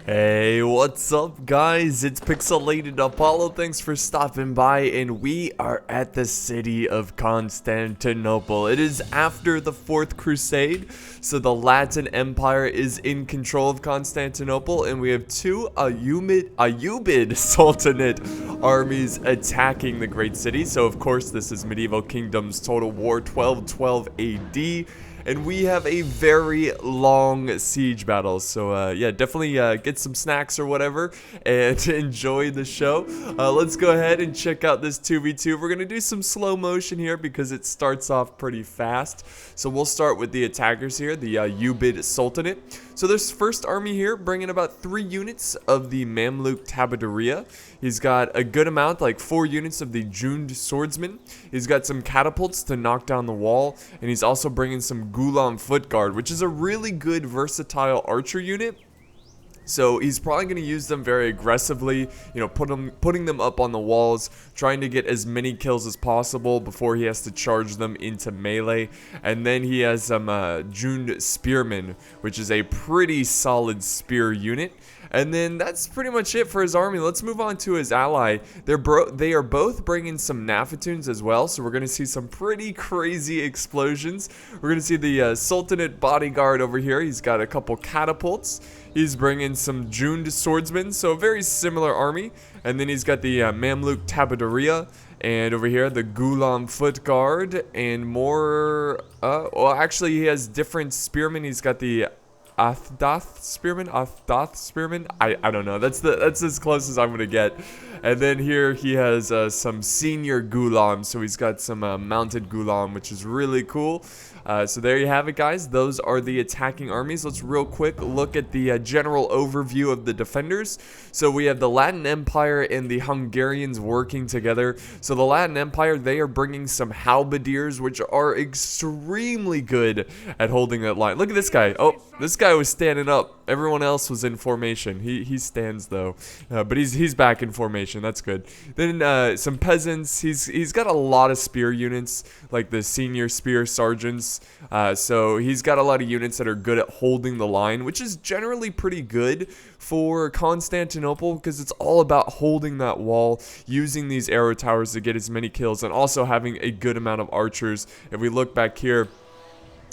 Hey, what's up guys? It's Pixelated Apollo. Thanks for stopping by, and we are at the city of Constantinople. It is after the 4th Crusade, so the Latin Empire is in control of Constantinople, and we have two Ayyubid Sultanate armies attacking the great city. So of course this is Medieval Kingdoms Total War 1212 AD. And we have a very long siege battle. So, yeah, definitely get some snacks or whatever and enjoy the show. Let's go ahead and check out this 2v2. We're going to do some slow motion here because it starts off pretty fast. So we'll start with the attackers here, the Ayyubid Sultanate. So this first army here bringing about 3 units of the Mamluk Tabaderia. He's got a good amount, like 4 units of the Jund Swordsman. He's got some catapults to knock down the wall. And he's also bringing some Gulam Foot Guard, which is a really good versatile archer unit. So he's probably going to use them very aggressively, you know, putting them up on the walls, trying to get as many kills as possible before he has to charge them into melee. And then he has some Jund Spearmen, which is a pretty solid spear unit. And then that's pretty much it for his army. Let's move on to his ally. They are both bringing some Nafatuns as well, so we're going to see some pretty crazy explosions. We're going to see the Sultanate bodyguard over here. He's got a couple catapults. He's bringing some Jund swordsmen, so a very similar army. And then he's got the Mamluk Tabaderia, and over here the Gulam Foot Guard, and more. Well, actually, he has different spearmen. He's got the Athdath Spearman? I don't know. That's as close as I'm gonna get. And then here he has some senior Gulam. So he's got some mounted Gulam, which is really cool. So there you have it, guys. Those are the attacking armies. Let's real quick look at the general overview of the defenders. So we have the Latin Empire and the Hungarians working together. So the Latin Empire, they are bringing some halberdiers, which are extremely good at holding that line. Look at this guy. Oh, this guy was standing up. Everyone else was in formation. He stands though, but he's back in formation. That's good. Then some peasants. He's got a lot of spear units, like the senior spear sergeants. So he's got a lot of units that are good at holding the line, which is generally pretty good for Constantinople because it's all about holding that wall, using these arrow towers to get as many kills, and also having a good amount of archers. If we look back here,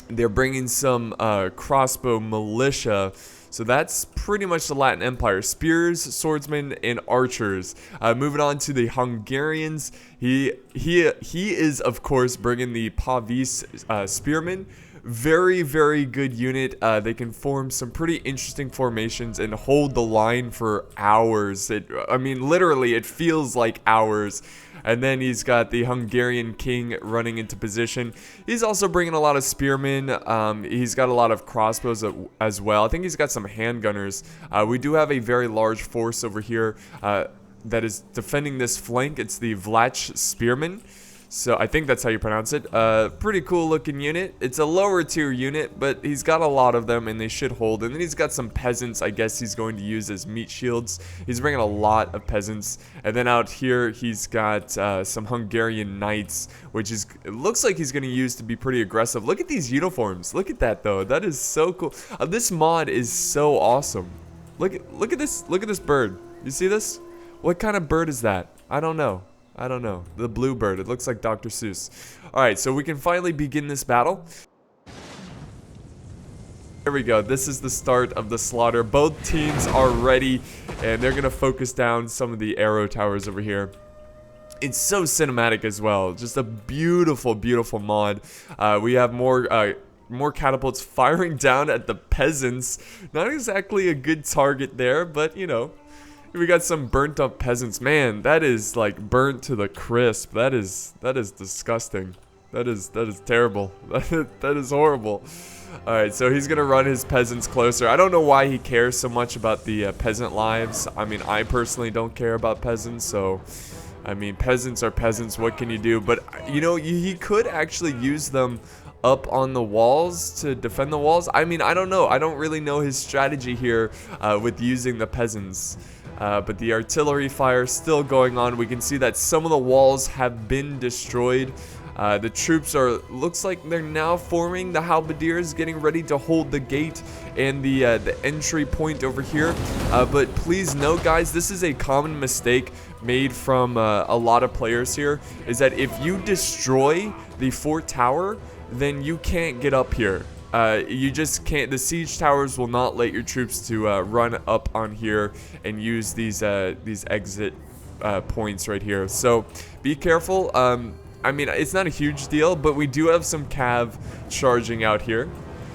they're bringing some crossbow militia. So that's pretty much the Latin Empire. Spears, swordsmen, and archers. Moving on to the Hungarians. He is, of course, bringing the Pavis spearmen. Very, very good unit. They can form some pretty interesting formations and hold the line for hours. I mean, literally, it feels like hours. And then he's got the Hungarian king running into position. He's also bringing a lot of spearmen. He's got a lot of crossbows as well. I think he's got some handgunners. We do have a very large force over here that is defending this flank. It's the Vlach spearmen. So I think that's how you pronounce it. Pretty cool looking unit. It's a lower tier unit, but he's got a lot of them and they should hold. And then he's got some peasants I guess he's going to use as meat shields. He's bringing a lot of peasants. And then out here he's got some Hungarian knights, which it looks like he's going to use to be pretty aggressive. Look at these uniforms. Look at that though. That is so cool. This mod is so awesome. Look at this bird. You see this? What kind of bird is that? I don't know. The blue bird. It looks like Dr. Seuss. Alright, so we can finally begin this battle. There we go. This is the start of the slaughter. Both teams are ready, and they're going to focus down some of the arrow towers over here. It's so cinematic as well. Just a beautiful, beautiful mod. We have more catapults firing down at the peasants. Not exactly a good target there, but, you know. We got some burnt up peasants. Man, that is like burnt to the crisp. That is disgusting. That is terrible. That is horrible. Alright, so he's gonna run his peasants closer. I don't know why he cares so much about the peasant lives. I mean, I personally don't care about peasants, so I mean, peasants are peasants. What can you do? But you know, he could actually use them up on the walls to defend the walls. I mean, I don't know. I don't really know his strategy here with using the peasants. But the artillery fire still going on. We can see that some of the walls have been destroyed. The troops looks like they're now forming. The halberdiers getting ready to hold the gate and the entry point over here. But please note, guys, this is a common mistake made from a lot of players here, is that if you destroy the fort tower, then you can't get up here. You just can't. The siege towers will not let your troops to run up on here and use these exit points right here. So be careful. I mean, it's not a huge deal, but we do have some cav charging out here.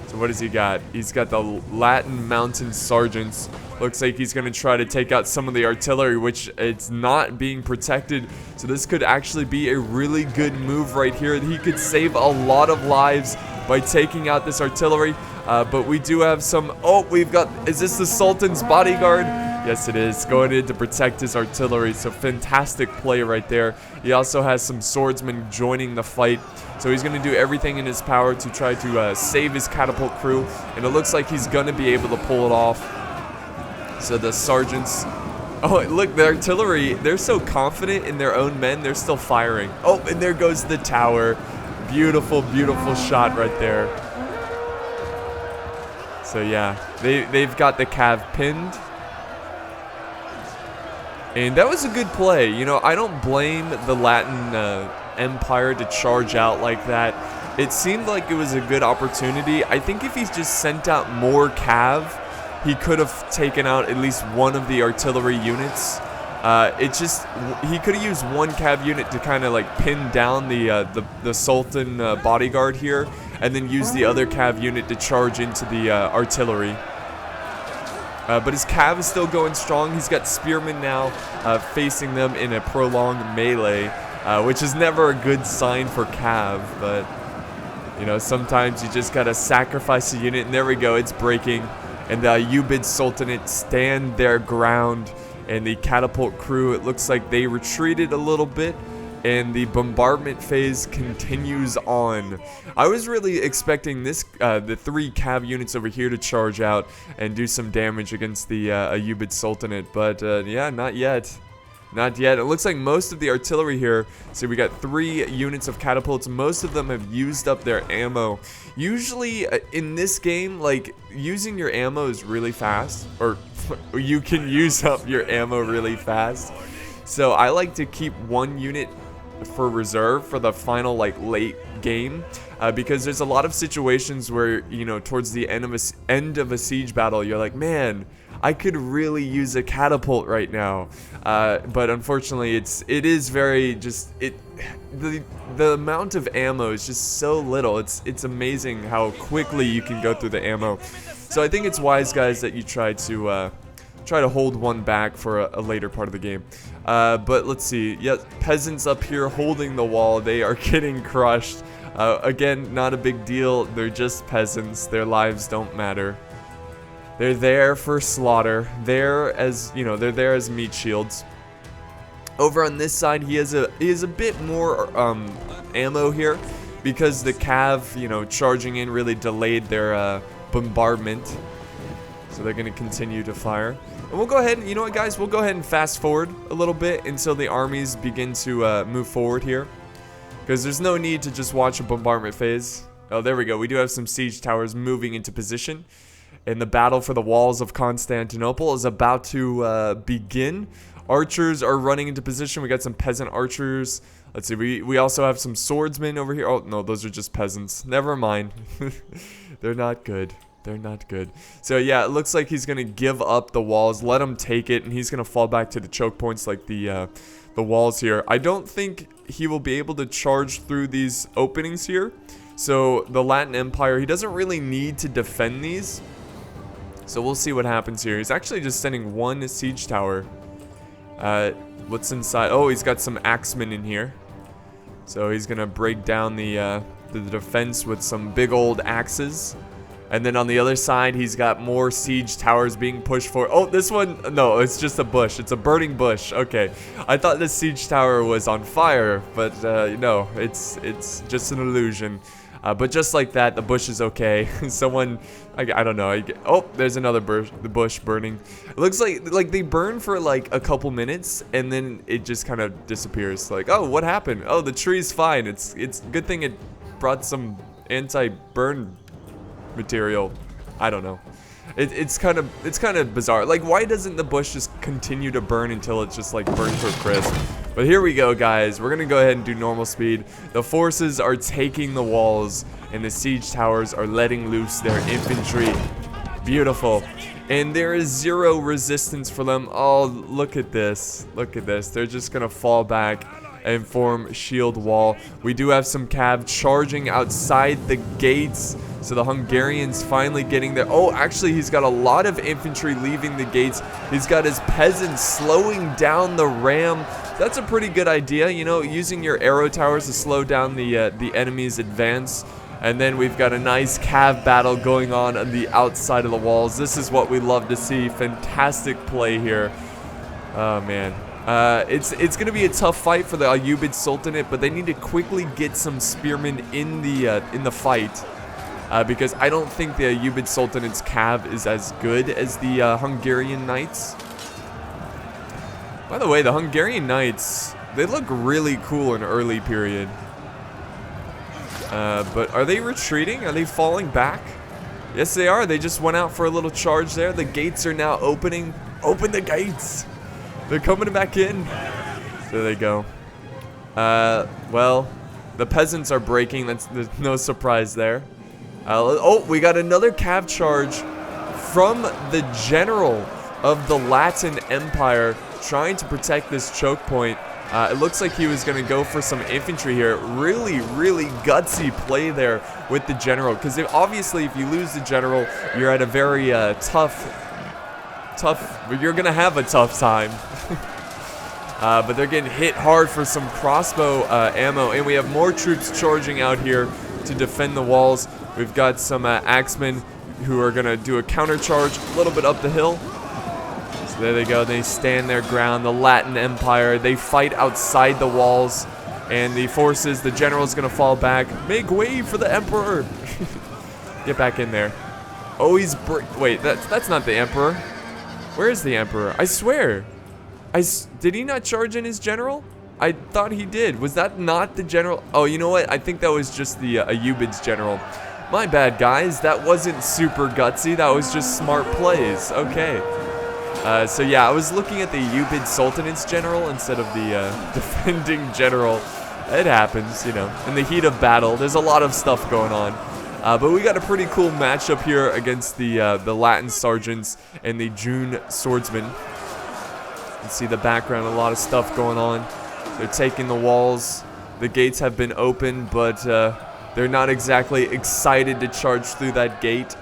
So what does he got? He's got the Latin mountain sergeants. Looks like he's going to try to take out some of the artillery, which it's not being protected. So this could actually be a really good move right here. He could save a lot of lives by taking out this artillery. But we do have some... Oh, we've got... Is this the Sultan's bodyguard? Yes, it is. Going in to protect his artillery. So fantastic play right there. He also has some swordsmen joining the fight. So he's going to do everything in his power to try to save his catapult crew. And it looks like he's going to be able to pull it off. So the sergeants... Oh, look, the artillery, they're so confident in their own men, they're still firing. Oh, and there goes the tower. Beautiful, beautiful shot right there. So yeah, they've got the cav pinned. And that was a good play. You know, I don't blame the Latin Empire to charge out like that. It seemed like it was a good opportunity. I think if he's just sent out more cav, he could have taken out at least one of the artillery units. He could have used one cav unit to kind of like pin down the Sultan bodyguard here, and then use the other cav unit to charge into the artillery. But his cav is still going strong. He's got spearmen now facing them in a prolonged melee, which is never a good sign for cav, but you know, sometimes you just gotta sacrifice a unit, and there we go, it's breaking. And the Ayyubid Sultanate stand their ground, and the catapult crew, it looks like they retreated a little bit, and the bombardment phase continues on. I was really expecting this, the 3 cav units over here to charge out and do some damage against the Ayyubid Sultanate, but yeah, not yet. Not yet. It looks like most of the artillery here, so we got 3 units of catapults. Most of them have used up their ammo. Usually in this game, like, using your ammo is really fast, or you can use up your ammo really fast. So I like to keep 1 unit for reserve for the final, like, late game, because there's a lot of situations where, you know, towards the end of a siege battle, you're like, man, I could really use a catapult right now, but unfortunately it is very the amount of ammo is just so little. It's amazing how quickly you can go through the ammo. So I think it's wise, guys, that you try to hold 1 back for a later part of the game. But let's see. Yeah, peasants up here holding the wall. They are getting crushed. Again, not a big deal. They're just peasants. Their lives don't matter. They're there for slaughter. They're there as meat shields. Over on this side, he has a bit more ammo here, because the cav, you know, charging in really delayed their bombardment. So they're going to continue to fire. And we'll go ahead and, you know what, guys, we'll go ahead and fast forward a little bit until the armies begin to move forward here, because there's no need to just watch a bombardment phase. Oh, there we go. We do have some siege towers moving into position. And the battle for the walls of Constantinople is about to begin. Archers are running into position. We got some peasant archers. Let's see. We also have some swordsmen over here. Oh, no, those are just peasants. Never mind. They're not good. They're not good. So, yeah, it looks like he's going to give up the walls. Let him take it. And he's going to fall back to the choke points like the walls here. I don't think he will be able to charge through these openings here. So, the Latin Empire, he doesn't really need to defend these. So we'll see what happens here. He's actually just sending 1 siege tower. What's inside? Oh, he's got some axemen in here. So he's gonna break down the defense with some big old axes. And then on the other side, he's got more siege towers being pushed for. Oh, this one, no, it's just a bush. It's a burning bush. Okay, I thought this siege tower was on fire, but no, it's just an illusion. But just like that, the bush is okay. Someone, I don't know. Oh, there's another the bush burning. It looks like they burn for like a couple minutes and then it just kind of disappears. Like, oh, what happened? Oh, the tree's fine. It's good thing it brought some anti-burn material. I don't know. It's kind of bizarre. Like, why doesn't the bush just continue to burn until it's just like burned to a crisp? But here we go, guys. We're gonna go ahead and do normal speed. The forces are taking the walls, and the siege towers are letting loose their infantry. Beautiful. And there is zero resistance for them. Oh, look at this. Look at this. They're just gonna fall back and form shield wall. We do have some cav charging outside the gates. So the Hungarians finally getting there. Oh, actually, he's got a lot of infantry leaving the gates. He's got his peasants slowing down the ram. That's a pretty good idea, you know, using your arrow towers to slow down the enemy's advance. And then we've got a nice cav battle going on the outside of the walls. This is what we love to see. Fantastic play here. Oh, man. It's going to be a tough fight for the Ayyubid Sultanate, but they need to quickly get some spearmen in the fight. Because I don't think the Ayyubid Sultanate's cav is as good as the Hungarian knights. By the way, the Hungarian knights, they look really cool in early period. But are they retreating? Are they falling back? Yes, they are. They just went out for a little charge there. The gates are now opening. Open the gates. They're coming back in. There they go. Well, the peasants are breaking. There's no surprise there. Oh, we got another cav charge from the general of the Latin Empire trying to protect this choke point. It looks like he was going to go for some infantry here. Really, really gutsy play there with the general. Because obviously, if you lose the general, you're at a very you're going to have a tough time. But they're getting hit hard for some crossbow ammo. And we have more troops charging out here to defend the walls. We've got some axemen who are going to do a counter charge a little bit up the hill. So there they go. They stand their ground. The Latin Empire, they fight outside the walls. And the forces, the general's going to fall back. Make way for the emperor. Get back in there. Oh, he's... Wait, that's not the emperor. Where is the emperor? I swear. Did he not charge in his general? I thought he did. Was that not the general? Oh, you know what? I think that was just the Ayyubid's general. My bad, guys. That wasn't super gutsy. That was just smart plays. Okay. So yeah, I was looking at the Ayyubid Sultanate's general instead of the defending general. It happens, you know. In the heat of battle, there's a lot of stuff going on. But we got a pretty cool matchup here against the Latin sergeants and the June swordsmen. You can see the background, a lot of stuff going on. They're taking the walls. The gates have been opened, but they're not exactly excited to charge through that gate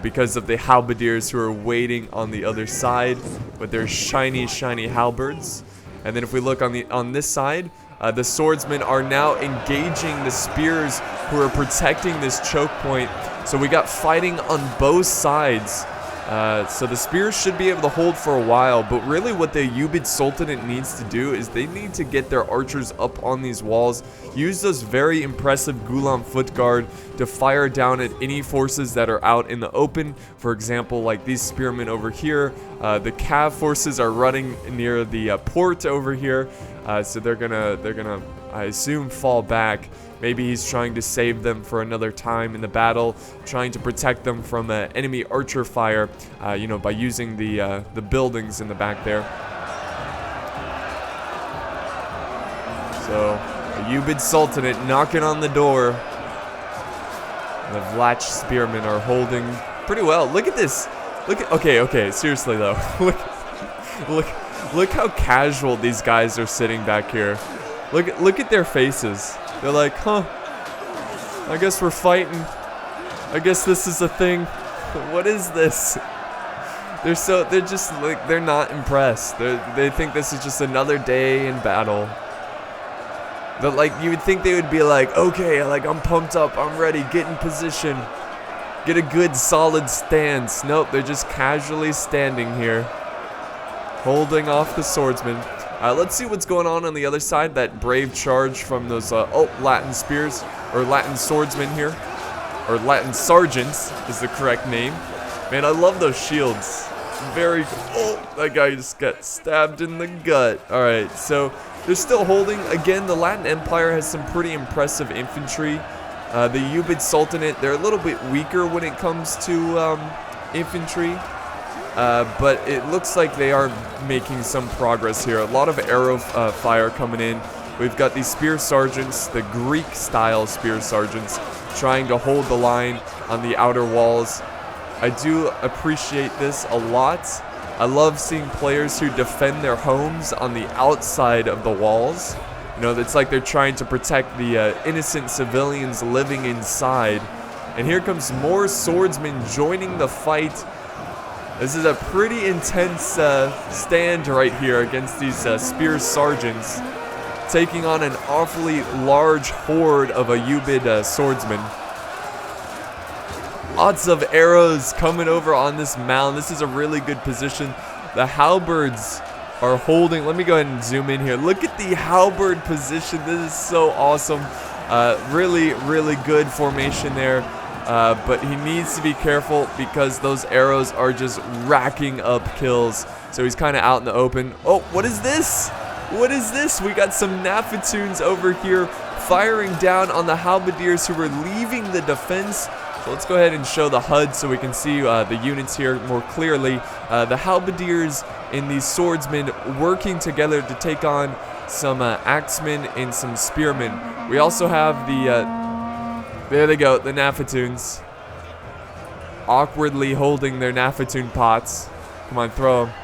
because of the halberdiers who are waiting on the other side with their shiny, shiny halberds. And then if we look on this side, the swordsmen are now engaging the spears who are protecting this choke point. So we got fighting on both sides. So the spears should be able to hold for a while, but really what the Ayyubid Sultanate needs to do is they need to get their archers up on these walls, use those very impressive Gulam foot guard to fire down at any forces that are out in the open. For example, like these spearmen over here, the Cav forces are running near the port over here, so they're gonna, I assume, fall back. Maybe he's trying to save them for another time in the battle, trying to protect them from enemy archer fire, you know, by using the buildings in the back there. So, Ayyubid Sultanate knocking on the door. The Vlach spearmen are holding pretty well. Look at this. Okay, seriously though. Look how casual these guys are sitting back here. Look at their faces. They're like, huh, I guess we're fighting. I guess this is a thing. What is this? They're just like, they're not impressed. They think this is just another day in battle. But like, you would think they would be like, okay, like I'm pumped up, I'm ready, get in position. Get a good solid stance. Nope, they're just casually standing here, holding off the swordsman. Let's see what's going on the other side. That brave charge from those Latin spears. or Latin swordsmen here, or Latin sergeants is the correct name. Man, I love those shields. Very, oh, that guy just got stabbed in the gut. All right, so they're still holding. Again, the Latin Empire has some pretty impressive infantry. The Ayyubid Sultanate, they're a little bit weaker when it comes to infantry. But it looks like they are making some progress here. A lot of arrow fire coming in. We've got these spear sergeants, the Greek-style spear sergeants, trying to hold the line on the outer walls. I do appreciate this a lot. I love seeing players who defend their homes on the outside of the walls. You know, it's like they're trying to protect the innocent civilians living inside. And here comes more swordsmen joining the fight. This is a pretty intense stand right here against these spear sergeants, taking on an awfully large horde of Ayyubid swordsmen. Lots of arrows coming over on this mound. This is a really good position. The halberds are holding. Let me go ahead and zoom in here. Look at the halberd position. This is so awesome. Really, really good formation there. But he needs to be careful because those arrows are just racking up kills. So he's kind of out in the open. Oh, what is this? What is this? We got some Nafatoons over here firing down on the halberdiers who were leaving the defense. So let's go ahead and show the HUD so we can see the units here more clearly. The halberdiers and these swordsmen working together to take on some axemen and some spearmen. We also have the, there they go, the Nafatoons. Awkwardly holding their Nafatoon pots. Come on, throw them.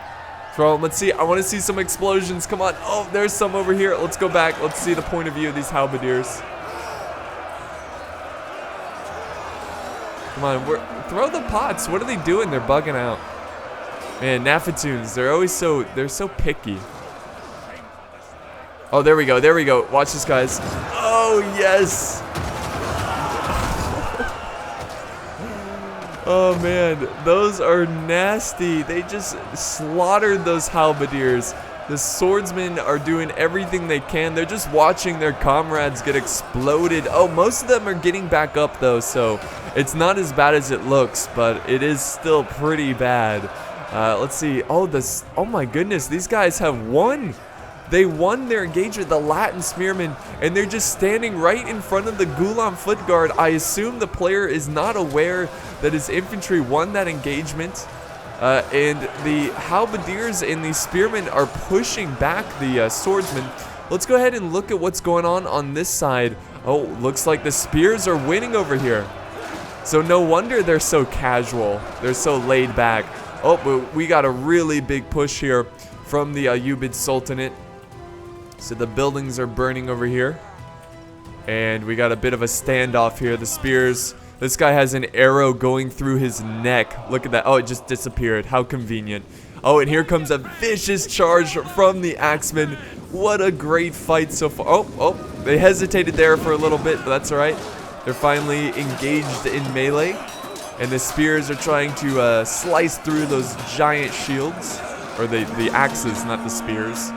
Throw them. Let's see. I want to see some explosions. Come on. Oh, there's some over here. Let's go back. Let's see the point of view of these halberdiers. Come on, throw the pots. What are they doing? They're bugging out. Man, Nafatoons, they're so picky. Oh, there we go, there we go. Watch this, guys. Oh, yes. Oh, man, those are nasty. They just slaughtered those halberdiers. The swordsmen are doing everything they can. They're just watching their comrades get exploded. Oh, most of them are getting back up, though, so it's not as bad as it looks, but it is still pretty bad. Let's see. Oh, oh my goodness, these guys have won. They won their engagement, the Latin spearmen, and they're just standing right in front of the Gulam foot guard. I assume the player is not aware that his infantry won that engagement. And the halberdiers and the spearmen are pushing back the swordsmen. Let's go ahead and look at what's going on this side. Oh, looks like the spears are winning over here. So no wonder they're so casual. They're so laid back. Oh, but we got a really big push here from the Ayyubid Sultanate. So the buildings are burning over here. And we got a bit of a standoff here. The spears... This guy has an arrow going through his neck. Look at that. Oh, it just disappeared. How convenient. Oh, and here comes a vicious charge from the axemen. What a great fight so far. Oh, they hesitated there for a little bit, but that's all right. They're finally engaged in melee. And the spears are trying to slice through those giant shields. Or the axes, not the spears.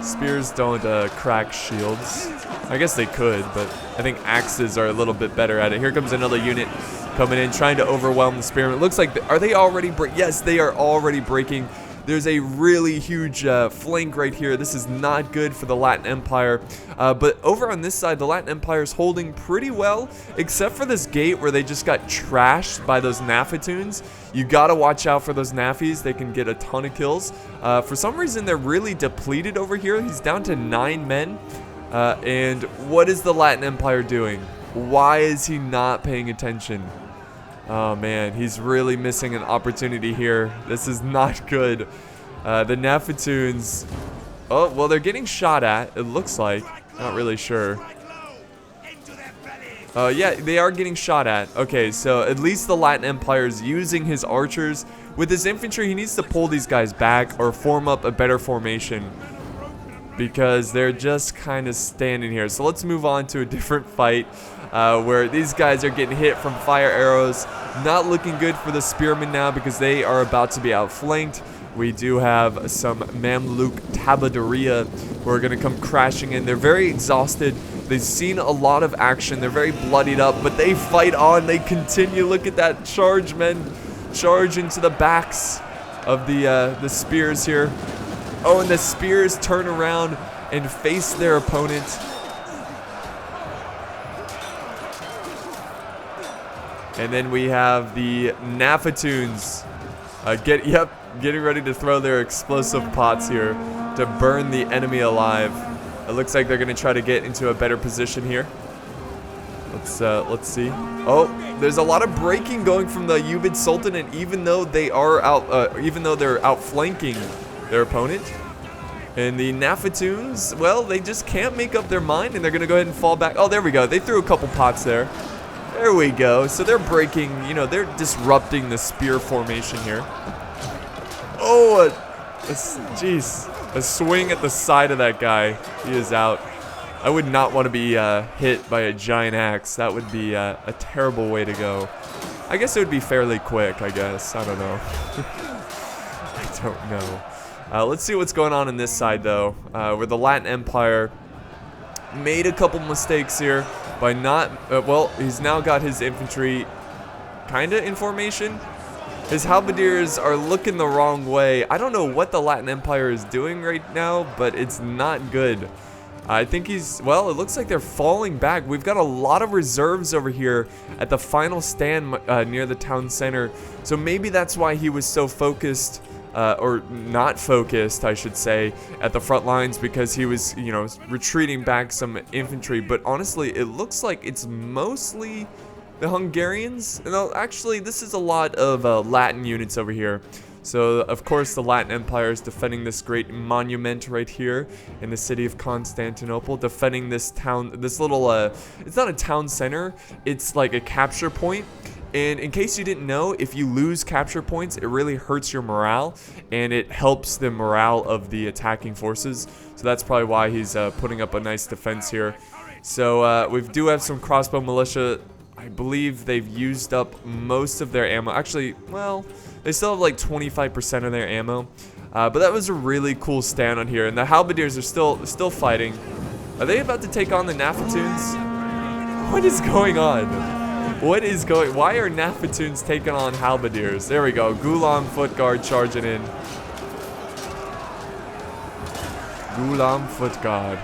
Spears don't crack shields. I guess they could, but I think axes are a little bit better at it. Here comes another unit coming in, trying to overwhelm the spearmen. It looks like, are they already yes, they are already breaking. There's a really huge flank right here. This is not good for the Latin Empire. But over on this side, the Latin Empire is holding pretty well, except for this gate where they just got trashed by those Nafatoons. You gotta watch out for those Nafis. They can get a ton of kills. For some reason, they're really depleted over here. He's down to 9 men. And what is the Latin Empire doing? Why is he not paying attention? Oh man, he's really missing an opportunity here. This is not good. The Nafatoons... Oh, well, they're getting shot at, it looks like. Not really sure. Yeah, they are getting shot at. Okay, so at least the Latin Empire is using his archers. With his infantry, he needs to pull these guys back or form up a better formation, because they're just kind of standing here. So let's move on to a different fight. where these guys are getting hit from fire arrows. Not looking good for the spearmen now because they are about to be outflanked. We do have some Mamluk Tabaderia who are going to come crashing in. They're very exhausted. They've seen a lot of action. They're very bloodied up, but they fight on. They continue. Look at that charge, men. Charge into the backs of the spears here. Oh, and the spears turn around and face their opponent. And then we have the Nafatoons getting ready to throw their explosive pots here to burn the enemy alive. It looks like they're going to try to get into a better position here. Let's see. Oh, there's a lot of breaking going from the Ayyubid Sultanate, even though they are they're outflanking their opponent. And the Nafatoons, well, they just can't make up their mind, and they're going to go ahead and fall back. Oh, there we go. They threw a couple pots there. There we go. So they're breaking, they're disrupting the spear formation here. Oh, jeez. A swing at the side of that guy. He is out. I would not want to be hit by a giant axe. That would be a terrible way to go. I guess it would be fairly quick, I guess. I don't know. I don't know. Let's see what's going on this side, though. Where the Latin Empire made a couple mistakes here by not... well, he's now got his infantry kind of in formation. His halberdiers are looking the wrong way. I don't know what the Latin Empire is doing right now, but it's not good. I think well, it looks like they're falling back. We've got a lot of reserves over here at the final stand near the town center. So maybe that's why he was so focused, or not focused, I should say, at the front lines, because he was, retreating back some infantry. But honestly, it looks like it's mostly the Hungarians. No, actually, this is a lot of Latin units over here. So, of course, the Latin Empire is defending this great monument right here in the city of Constantinople, defending this town, this little, it's not a town center, it's like a capture point. And in case you didn't know, if you lose capture points, it really hurts your morale, and it helps the morale of the attacking forces. So that's probably why he's putting up a nice defense here. So, we do have some crossbow militia. I believe they've used up most of their ammo. Actually, well, they still have like 25% of their ammo. But that was a really cool stand on here. And the halberdiers are still fighting. Are they about to take on the Nafatoons? What is going on? Why are Nafatoons taking on halberdiers? There we go. Ghulam foot guard charging in. Ghulam foot guard.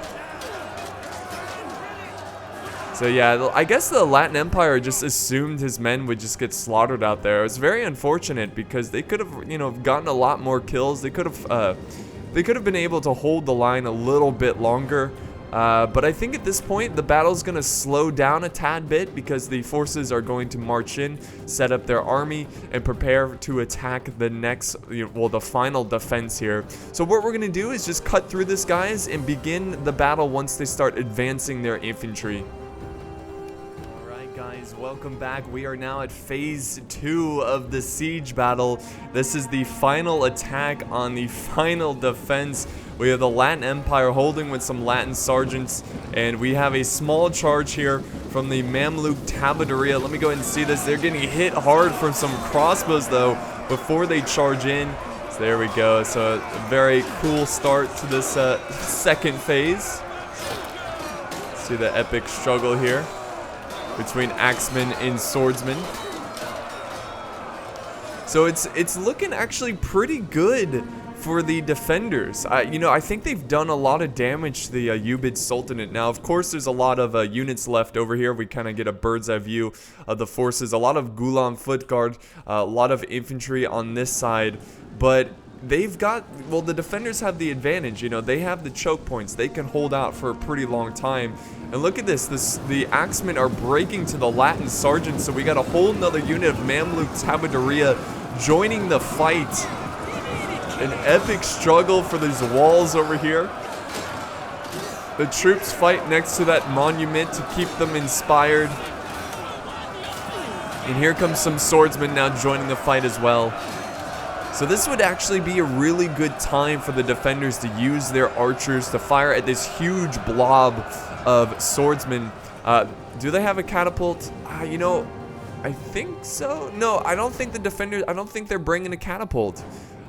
So yeah, I guess the Latin Empire just assumed his men would just get slaughtered out there. It was very unfortunate because they could have, gotten a lot more kills. They could have been able to hold the line a little bit longer. But I think at this point the battle's going to slow down a tad bit because the forces are going to march in, set up their army, and prepare to attack the next, the final defense here. So what we're going to do is just cut through this, guys, and begin the battle once they start advancing their infantry. Guys, welcome back. We are now at phase 2 of the siege battle. This is the final attack on the final defense. We have the Latin Empire holding with some Latin sergeants, and we have a small charge here from the Mamluk Tabaderia. Let me go ahead and see this. They're getting hit hard from some crossbows though before they charge in. So there we go. So a very cool start to this second phase. See the epic struggle here between axemen and swordsmen. So it's looking actually pretty good for the defenders. I think they've done a lot of damage to the Ayyubid Sultanate. Now, of course, there's a lot of units left over here. We kind of get a bird's eye view of the forces. A lot of Ghulam foot guard, a lot of infantry on this side, but they've got, well, the defenders have the advantage. They have the choke points. They can hold out for a pretty long time. And look at this. The axemen are breaking to the Latin sergeants, so we got a whole nother unit of Mamluk Tabaderia joining the fight. An epic struggle for these walls over here. The troops fight next to that monument to keep them inspired. And here comes some swordsmen now joining the fight as well. So this would actually be a really good time for the defenders to use their archers to fire at this huge blob of swordsmen Do they have a catapult? You know, I think so. No, I don't think the defenders, I don't think they're bringing a catapult.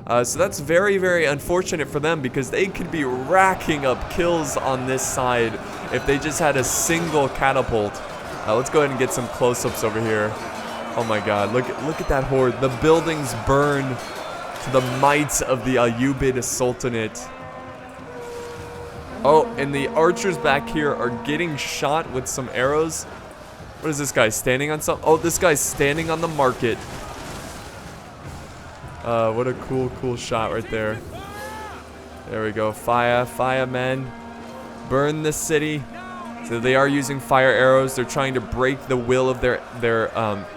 So that's very, very unfortunate for them because they could be racking up kills on this side if they just had a single catapult. Let's go ahead and get some close-ups over here. Oh my god, look at that horde. The buildings burn to the might of the Ayyubid Sultanate. Oh, and the archers back here are getting shot with some arrows. What is this guy standing on some? Oh, this guy's standing on the market. What a cool shot right there. There we go. Fire, men. Burn the city. So they are using fire arrows. They're trying to break the will of their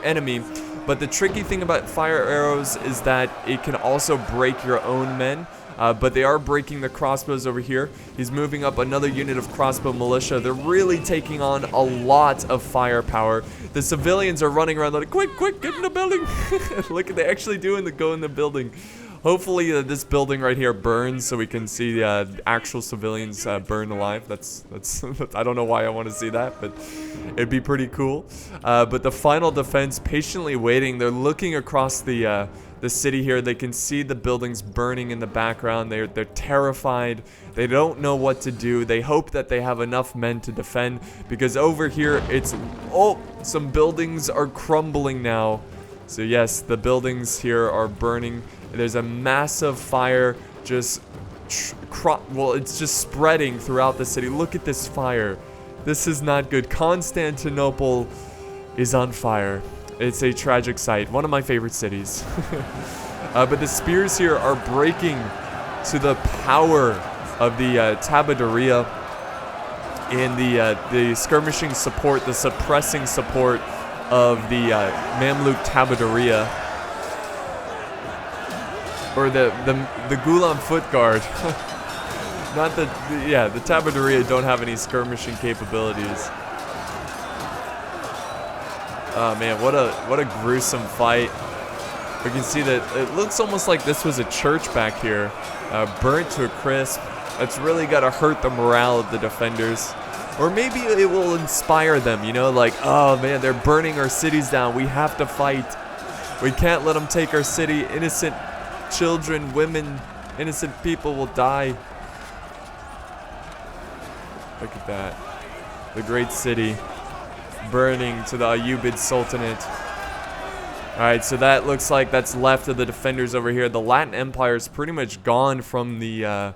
enemy. But the tricky thing about fire arrows is that it can also break your own men. But they are breaking the crossbows over here. He's moving up another unit of crossbow militia. They're really taking on a lot of firepower. The civilians are running around like, quick, get in the building. Look, they're actually doing the go in the building. Hopefully this building right here burns so we can see the actual civilians burn alive. That's I don't know why I want to see that, but it'd be pretty cool. But the final defense patiently waiting. They're looking across the city here. They can see the buildings burning in the background. They're terrified. They don't know what to do. They hope that they have enough men to defend because over here it's some buildings are crumbling now. So yes, the buildings here are burning. There's a massive fire just it's just spreading throughout the city. Look at this fire. This is not good. Constantinople is on fire. It's a tragic sight. One of my favorite cities. But the spears here are breaking to the power of the tabaderia and the skirmishing support, the suppressing support of the Mamluk tabaderia. Or the Gulam foot guard. Not the tabaderia don't have any skirmishing capabilities. Oh man, what a gruesome fight. We can see that it looks almost like this was a church back here, burnt to a crisp. That's really gotta hurt the morale of the defenders. Or maybe it will inspire them, you know, like, oh man, they're burning our cities down. We have to fight. We can't let them take our city. Innocent children, women, innocent people will die. Look at that. The great city burning to the Ayyubid Sultanate. Alright, so that looks like that's left of the defenders over here. The Latin Empire is pretty much gone from the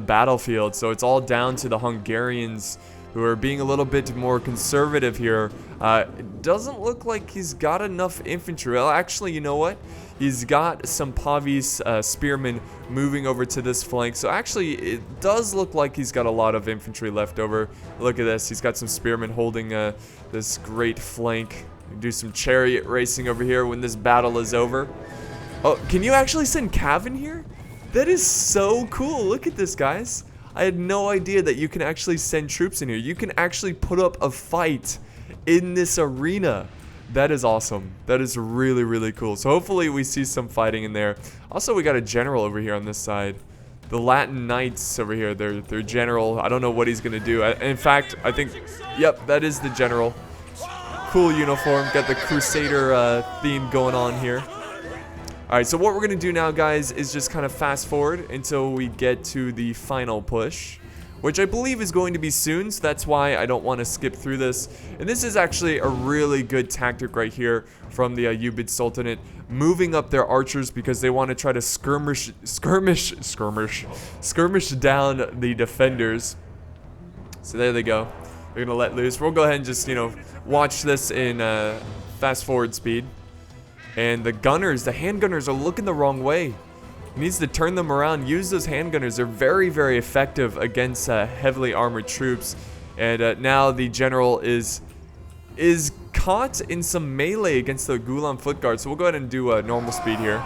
battlefield, so it's all down to the Hungarians, who are being a little bit more conservative here. It doesn't look like he's got enough infantry. Well, actually, you know what? He's got some Pavis spearmen moving over to this flank. So actually, it does look like he's got a lot of infantry left over. Look at this. He's got some spearmen holding this great flank. Do some chariot racing over here when this battle is over. Oh, can you actually send cav in here? That is so cool. Look at this, guys. I had no idea that you can actually send troops in here. You can actually put up a fight in this arena. That is awesome. That is really, really cool. So hopefully we see some fighting in there. Also, we got a general over here on this side. The Latin Knights over here, their general. I don't know what he's going to do. In fact, I think, yep, that is the general. Cool uniform. Got the Crusader theme going on here. Alright, so what we're going to do now, guys, is just kind of fast forward until we get to the final push, which I believe is going to be soon, so that's why I don't want to skip through this. And this is actually a really good tactic right here from the Ayyubid Sultanate, moving up their archers because they want to try to skirmish down the defenders. So there they go. They're going to let loose. We'll go ahead and just, you know, watch this in fast forward speed. And the gunners, the handgunners are looking the wrong way. He needs to turn them around, use those handgunners. They're very, very effective against heavily armored troops. And now the general is caught in some melee against the Gulam foot guard. So we'll go ahead and do normal speed here.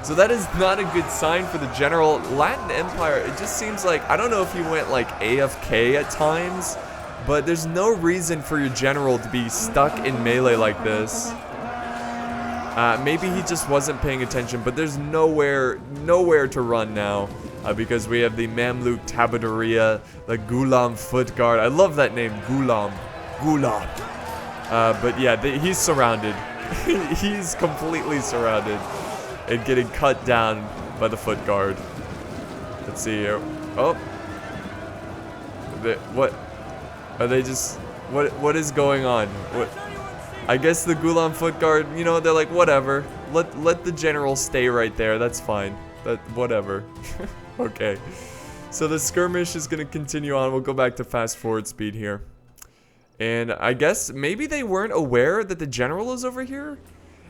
So that is not a good sign for the general. Latin Empire, it just seems like, I don't know if he went like AFK at times, but there's no reason for your general to be stuck in melee like this. Maybe he just wasn't paying attention, but there's nowhere to run now because we have the Mamluk tabaderia, the Gulam foot guard. I love that name, Gulam. Gulam. But yeah, he's surrounded. He's completely surrounded and getting cut down by the foot guard. Let's see here. Oh. What? Are they just... What is going on? What? I guess the Gulam foot guard, you know, they're like, whatever. Let the general stay right there. That's fine. Whatever. Okay. So the skirmish is going to continue on. We'll go back to fast forward speed here. And I guess maybe they weren't aware that the general is over here?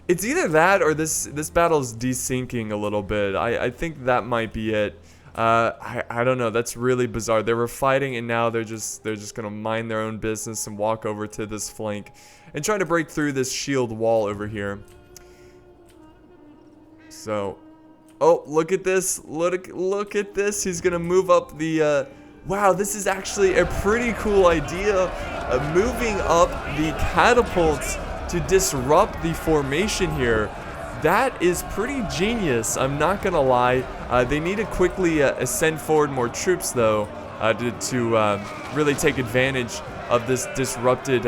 It's either that or this battle's desyncing a little bit. I think that might be it. I don't know. That's really bizarre. They were fighting and now they're just gonna mind their own business and walk over to this flank and try to break through this shield wall over here. So, oh, look at this. Look at this. He's gonna move up the wow, this is actually a pretty cool idea. Moving up the catapults to disrupt the formation here. That is pretty genius, I'm not gonna lie. They need to quickly send forward more troops though, to really take advantage of this disrupted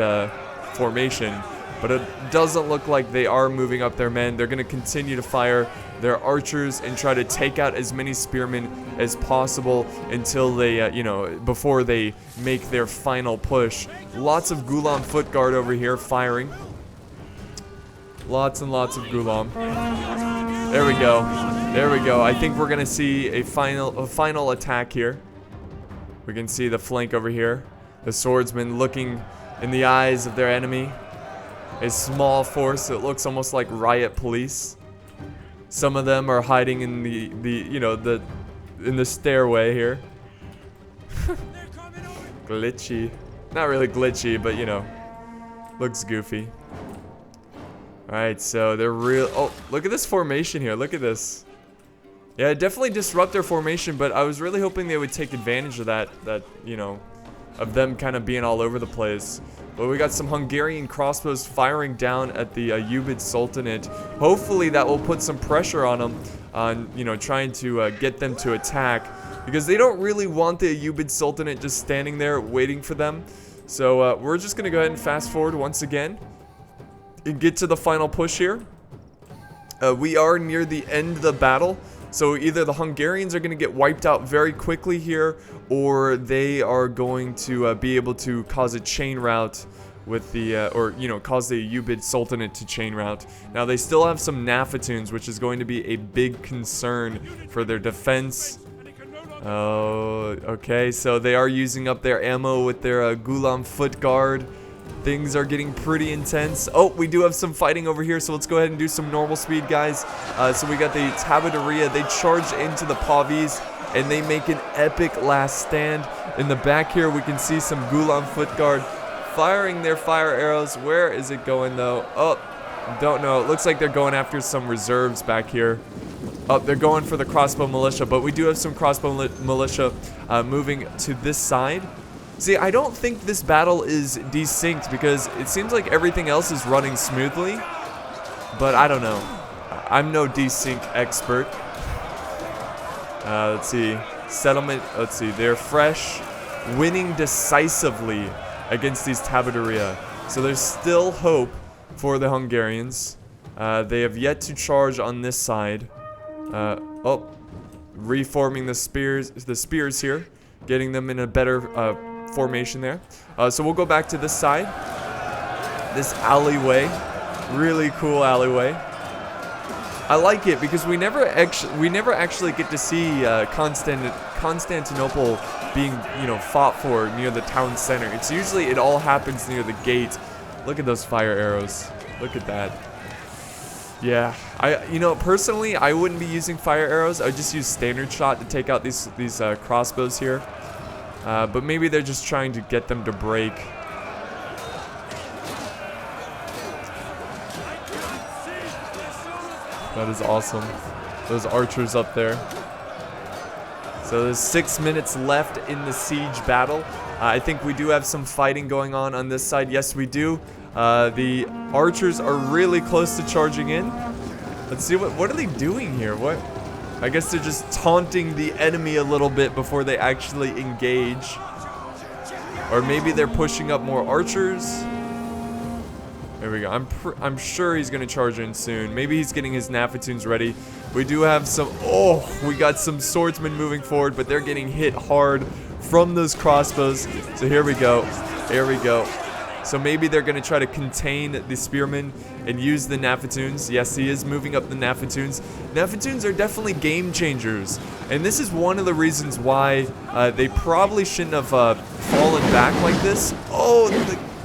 formation. But it doesn't look like they are moving up their men. They're gonna continue to fire their archers and try to take out as many spearmen as possible until they, you know, before they make their final push. Lots of Gulam foot guard over here firing. Lots and lots of Gulam. There we go. There we go. I think we're gonna see a final attack here. We can see the flank over here. The swordsmen looking in the eyes of their enemy. A small force that looks almost like riot police. Some of them are hiding in in the stairway here. Glitchy. Not really glitchy, but you know, looks goofy. Alright, so they're real. Oh, look at this formation here. Look at this. Yeah, it definitely disrupt their formation, but I was really hoping they would take advantage of that, you know, of them kind of being all over the place. But we got some Hungarian crossbows firing down at the Ayyubid Sultanate. Hopefully that will put some pressure on them, on, you know, trying to get them to attack. Because they don't really want the Ayyubid Sultanate just standing there waiting for them. So we're just going to go ahead and fast forward once again and get to the final push here. We are near the end of the battle. So either the Hungarians are going to get wiped out very quickly here, or they are going to be able to cause a chain rout with the, or, you know, cause the Ayyubid Sultanate to chain rout. Now, they still have some Nafatoons, which is going to be a big concern for their defense. Oh, okay, so they are using up their ammo with their Gulam foot guard. Things are getting pretty intense. Oh, we do have some fighting over here, so let's go ahead and do some normal speed, guys. So we got the Tabaderia. They charge into the Pavis, and they make an epic last stand. In the back here, we can see some Gulam foot guard firing their fire arrows. Where is it going, though? Oh, don't know. It looks like they're going after some reserves back here. Oh, they're going for the crossbow militia, but we do have some crossbow militia moving to this side. See, I don't think this battle is desynced because it seems like everything else is running smoothly. But I don't know. I'm no desync expert. Let's see. Settlement. Let's see. They're fresh. Winning decisively against these Tabaderia. So there's still hope for the Hungarians. They have yet to charge on this side. Oh. Reforming the spears here. Getting them in a better formation there. So we'll go back to this side. This alleyway. Really cool alleyway. I like it because we never actually get to see Constantinople being, you know, fought for near the town center. It's usually, it all happens near the gate. Look at those fire arrows. Look at that. Yeah, you know, personally, I wouldn't be using fire arrows. I would just use standard shot to take out these crossbows here. But maybe they're just trying to get them to break. That is awesome. Those archers up there. So there's 6 minutes left in the siege battle. I think we do have some fighting going on this side. Yes, we do. The archers are really close to charging in. Let's see, what are they doing here? What? I guess they're just taunting the enemy a little bit before they actually engage. Or maybe they're pushing up more archers. There we go. I'm sure he's going to charge in soon. Maybe he's getting his Nafatoons ready. We do have some... Oh, we got some swordsmen moving forward, but they're getting hit hard from those crossbows. So here we go. Here we go. So maybe they're going to try to contain the spearmen and use the Nafatoons. Yes, he is moving up the Nafatoons. Nafatoons are definitely game changers. And this is one of the reasons why they probably shouldn't have fallen back like this. Oh,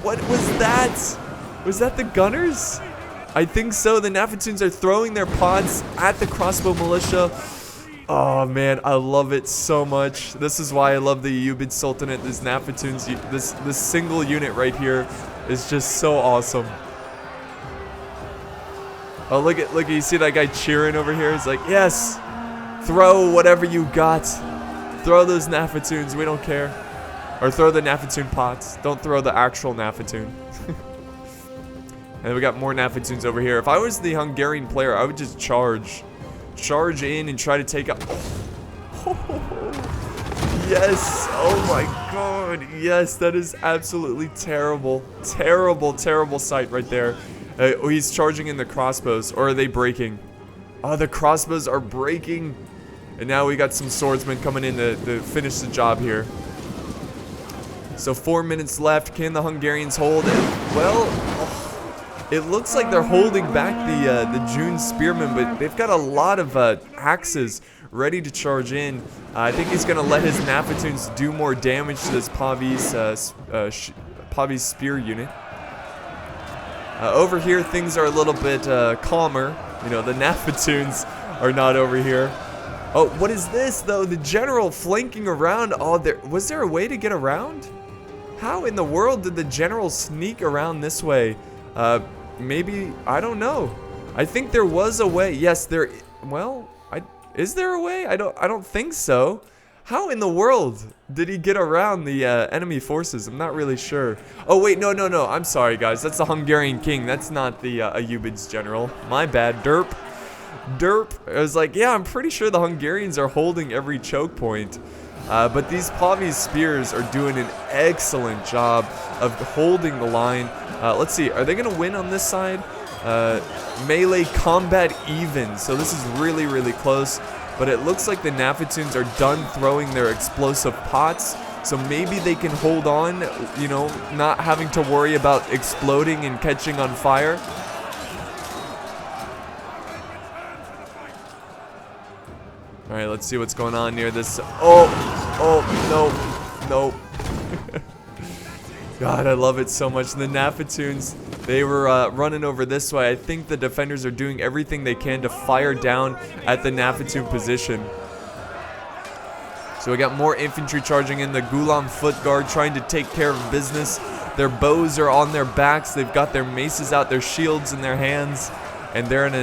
what was that? Was that the gunners? I think so. The Nafatoons are throwing their pods at the crossbow militia. Oh man, I love it so much. This is why I love the Ayyubid Sultanate. These Nafatoons, this single unit right here is just so awesome. Oh, look at you see that guy cheering over here? He's like, yes, throw whatever you got. Throw those Nafatoons, we don't care. Or throw the Nafatoon pots. Don't throw the actual Nafatoon. And we got more Nafatoons over here. If I was the Hungarian player, I would just charge in and try to take out. Yes, oh my god, yes, that is absolutely terrible. Terrible sight right there. Oh, he's charging in the crossbows, or are they breaking? Oh, the crossbows are breaking. And now we got some swordsmen coming in to finish the job here. So 4 minutes left. Can the Hungarians hold it? Well, it looks like they're holding back the June spearmen, but they've got a lot of axes ready to charge in. I think he's going to let his Nafatoons do more damage to this Pavi's spear unit. Over here, things are a little bit calmer. You know, the Nafatoons are not over here. Oh, what is this, though? The general flanking around. Oh, was there a way to get around? How in the world did the general sneak around this way? Maybe, I don't know. I think there was a way. Yes, well, is there a way? I don't think so. How in the world did he get around the enemy forces? I'm not really sure. Oh wait, no. I'm sorry, guys. That's the Hungarian king. That's not the Ayyubid's general. My bad. Derp. I was like, yeah, I'm pretty sure the Hungarians are holding every choke point. But these Pavi's spears are doing an excellent job of holding the line. Let's see, are they going to win on this side? Melee combat even, so this is really close. But it looks like the Nafatoons are done throwing their explosive pots, so maybe they can hold on, you know, not having to worry about exploding and catching on fire. Alright, let's see what's going on near this. Oh, no. God, I love it so much. The Nafatoons, they were running over this way. I think the defenders are doing everything they can to fire down at the Nafatoon position. So we got more infantry charging in. The Gulam foot guard trying to take care of business. Their bows are on their backs. They've got their maces out, their shields in their hands. And they're in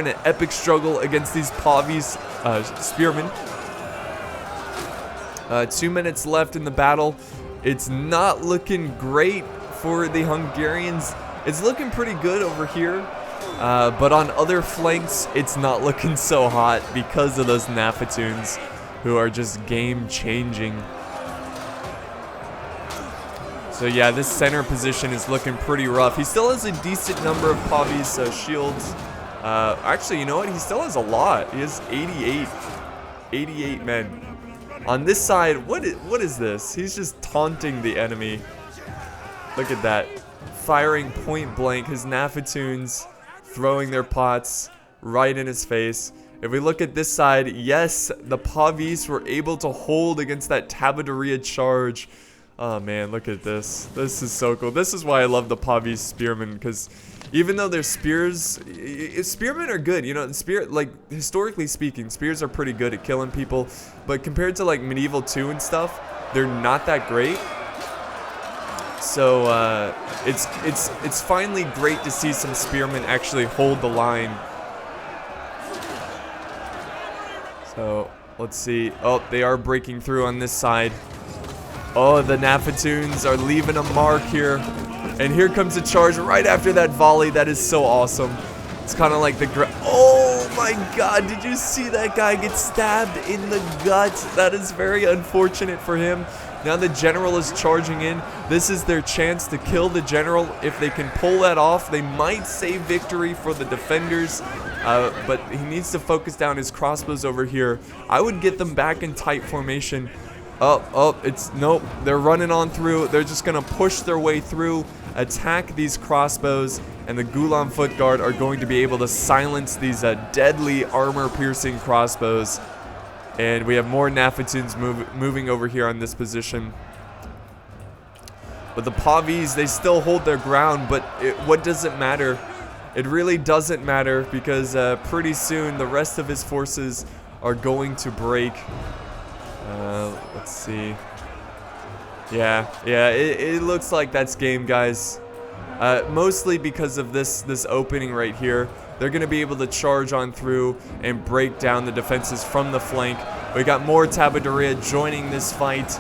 an epic struggle against these Pavi's spearmen. 2 minutes left in the battle. It's not looking great for the Hungarians. It's looking pretty good over here. But on other flanks, it's not looking so hot because of those Nafatoons who are just game-changing. So yeah, this center position is looking pretty rough. He still has a decent number of Pavi's shields. Actually, you know what? He still has a lot. He has 88 men. On this side, what is this? He's just taunting the enemy. Look at that. Firing point blank. His Nafatoons throwing their pots right in his face. If we look at this side, yes, the Pavis were able to hold against that Tabadoria charge. Oh man, look at this. This is so cool. This is why I love the Pavis spearmen, because even though their spears, spearmen are good, you know, like historically speaking, spears are pretty good at killing people, but compared to like Medieval 2 and stuff, they're not that great. So it's finally great to see some spearmen actually hold the line. So let's see. Oh, they are breaking through on this side. Oh, the Nafatoons are leaving a mark here. And here comes a charge right after that volley. That is so awesome. It's kind of like the... Oh my god, did you see that guy get stabbed in the gut? That is very unfortunate for him. Now the general is charging in. This is their chance to kill the general. If they can pull that off, they might save victory for the defenders. But he needs to focus down his crossbows over here. I would get them back in tight formation. Nope, they're running on through. They're just gonna push their way through, attack these crossbows, and the Gulam foot guard are going to be able to silence these deadly armor-piercing crossbows. And we have more Nafatuns moving over here on this position. But the Pavis, they still hold their ground, but what does it matter? It really doesn't matter, because pretty soon the rest of his forces are going to break. Let's see. Yeah, it looks like that's game, guys. Mostly because of this opening right here. They're going to be able to charge on through and break down the defenses from the flank. We got more Tabaduria joining this fight,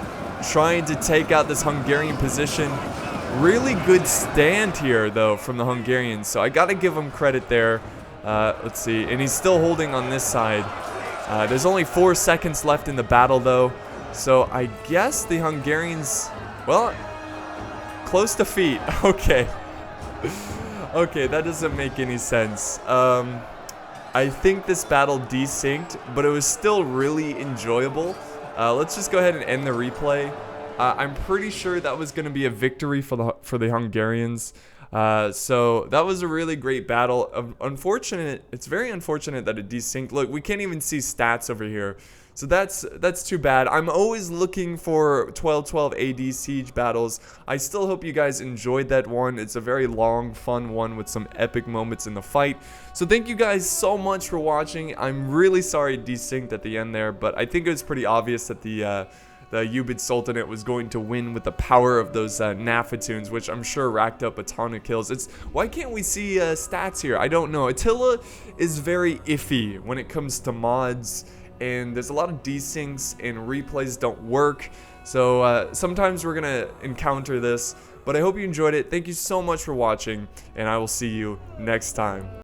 trying to take out this Hungarian position. Really good stand here, though, from the Hungarians, so I got to give him credit there. Let's see, and he's still holding on this side. There's only 4 seconds left in the battle, though, so I guess the Hungarians, well, close defeat. Okay. Okay, that doesn't make any sense. I think this battle desynced, but it was still really enjoyable. Let's just go ahead and end the replay. I'm pretty sure that was going to be a victory for the Hungarians. So that was a really great battle. It's very unfortunate that it desynced. Look, we can't even see stats over here. So that's too bad. I'm always looking for 1212 AD siege battles. I still hope you guys enjoyed that one. It's a very long, fun one with some epic moments in the fight. So thank you guys so much for watching. I'm really sorry it desynced at the end there, but I think it was pretty obvious that the Ayyubid Sultanate was going to win with the power of those Nafatuns, which I'm sure racked up a ton of kills. Why can't we see stats here? I don't know. Attila is very iffy when it comes to mods, and there's a lot of desyncs and replays don't work. So sometimes we're gonna encounter this, but I hope you enjoyed it. Thank you so much for watching, and I will see you next time.